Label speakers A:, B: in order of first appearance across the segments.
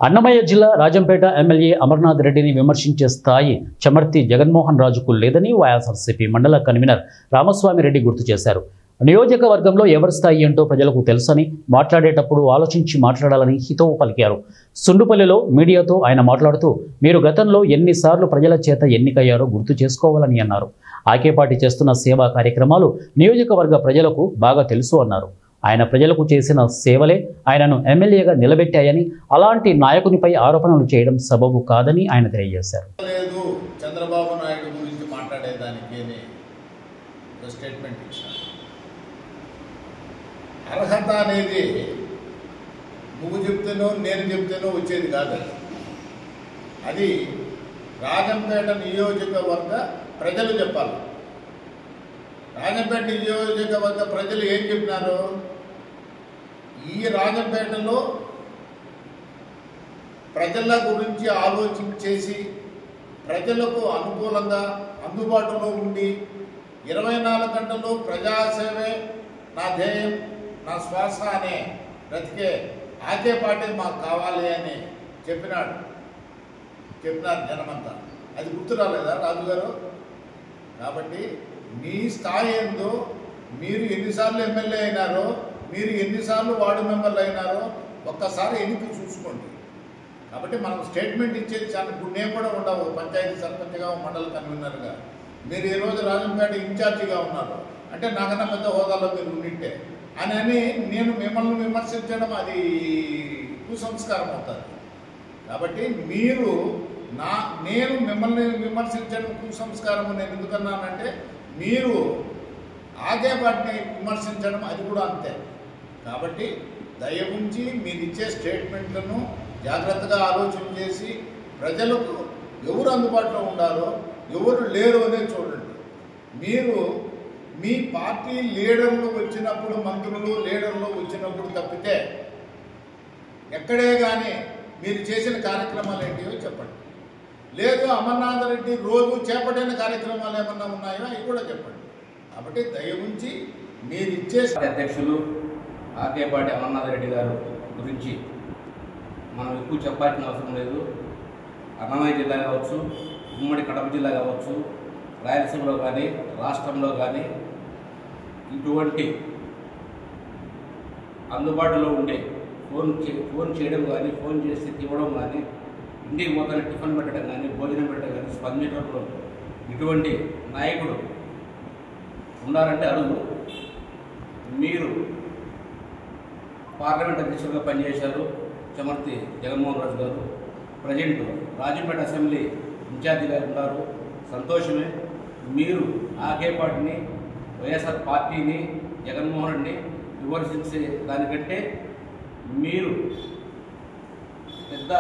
A: అన్నమయ్య జిల్లా రాజంపేట ఎమ్మెల్యే అమర్నాథ్ రెడ్డిని విమర్శించే స్థాయి చమర్తి జగన్మోహన్ రాజుకు లేదని వైఎస్ఆర్సీపీ మండల కన్వీనర్ రామస్వామి రెడ్డి గుర్తు చేశారు. నియోజకవర్గంలో ఎవరి స్థాయి ఏంటో ప్రజలకు తెలుసని, మాట్లాడేటప్పుడు ఆలోచించి మాట్లాడాలని హితవు పలికారు. సుండుపల్లిలో మీడియాతో ఆయన మాట్లాడుతూ, మీరు గతంలో ఎన్నిసార్లు ప్రజల చేత ఎన్నికయ్యారో గుర్తు చేసుకోవాలని అన్నారు. ఆకేపాటి చేస్తున్న సేవా కార్యక్రమాలు నియోజకవర్గ ప్రజలకు బాగా తెలుసు అన్నారు. ఆయన ప్రజలకు చేసిన సేవలే ఆయనను ఎమ్మెల్యేగా నిలబెట్టాయని, అలాంటి నాయకునిపై ఆరోపణలు చేయడం సబబు కాదని ఆయన తెలియజేశారు.
B: చంద్రబాబు నాయుడు గురించి మాట్లాడేదానికి స్టేట్మెంట్ ఇచ్చాను. అర్హత అనేది నువ్వు చెప్తేనో నేను చెప్తేనో వచ్చేది కాదు. అది రాజంపేట నియోజకవర్గ ప్రజలు చెప్పాలి. రాజంపేట నియోజకవర్గ ప్రజలు ఏం చెప్పినారు? ఈ రాజంపేటలో ప్రజల గురించి ఆలోచించేసి ప్రజలకు అనుకూలంగా అందుబాటులో ఉండి 24 గంటలు ప్రజాసేవే నా ధ్యేయం, నా శ్వాస అనే బ్రతికే ఆకేపాటే మాకు కావాలి అని చెప్పినారు జనమంతా. అది గుర్తు రాలేదా రాజుగారు? కాబట్టి మీ స్థాయి ఏందో, మీరు ఎన్నిసార్లు ఎమ్మెల్యే అయినారో, మీరు ఎన్నిసార్లు వార్డు మెంబర్లు అయినారో ఒక్కసారి ఎన్నిక చూసుకోండి. కాబట్టి మనం స్టేట్మెంట్ ఇచ్చేది చాలా గుణ్యం కూడా ఉండవు. పంచాయతీ సర్పంచ్గా, మండల కన్వీనర్గా మీరు ఈరోజు రాజంపేట ఇన్ఛార్జిగా ఉన్నారు అంటే నాకన్నా పెద్ద హోదాలో మీరు ఉండింటే అని నేను మిమ్మల్ని విమర్శించడం అది కుసంస్కారం అవుతుంది. కాబట్టి మీరు నేను మిమ్మల్ని విమర్శించడం కుసంస్కారం నేను ఎందుకన్నానంటే, మీరు ఆగేపాటిని విమర్శించడం అది కూడా అంతే. కాబట్టి దయ ఉంచి మీరు ఇచ్చే స్టేట్మెంట్లను జాగ్రత్తగా ఆలోచన చేసి ప్రజలకు ఎవరు అందుబాటులో ఉండాలో ఎవరు లేరు అనేది చూడండి. మీరు మీ పార్టీ లీడర్లు వచ్చినప్పుడు, మంత్రులు లీడర్లు వచ్చినప్పుడు తప్పితే ఎక్కడే కానీ మీరు చేసిన కార్యక్రమాలు ఏంటివో చెప్పండి. లేదు అమర్నాథ్ రెడ్డి రోజు చేపట్టిన కార్యక్రమాలు ఏమన్నా ఉన్నాయో అవి కూడా చెప్పండి. కాబట్టి దయ ఉంచి మీరు ఇచ్చే
C: అధ్యక్షులు ఆకేపాటి అమర్నాథ్ రెడ్డి గారు గురించి మనం ఎక్కువ చెప్పాల్సిన అవసరం లేదు. అన్నమయ్య జిల్లా కావచ్చు, ఉమ్మడి కడప జిల్లా కావచ్చు, రాయలసీమలో కానీ రాష్ట్రంలో కానీ ఇటువంటి అందుబాటులో ఉండే ఫోన్ చేయడం కానీ, ఫోన్ చేసి ఇవ్వడం కానీ, ఇంటికి పోతానే టిఫిన్ పెట్టడం కానీ, భోజనం పెట్టడం కానీ స్పందించడంలో ఇటువంటి నాయకుడు ఉన్నారంటే అరుదు. మీరు పార్లమెంట్ అధ్యక్షులుగా పనిచేశారు చమర్తి జగన్మోహన్ రాజు గారు. ప్రజెంట్ రాజంపేట అసెంబ్లీ ఇన్ఛార్జిగా ఉన్నారు, సంతోషమే. మీరు ఆకేపాటిని, వైఎస్ఆర్ పార్టీని, జగన్మోహన్ రెడ్డిని విమర్శించే దానికంటే మీరు పెద్ద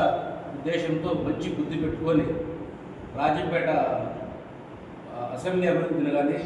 C: ఉద్దేశంతో మంచి బుద్ధి పెట్టుకొని రాజంపేట అసెంబ్లీ అభివృద్ధిని కానీ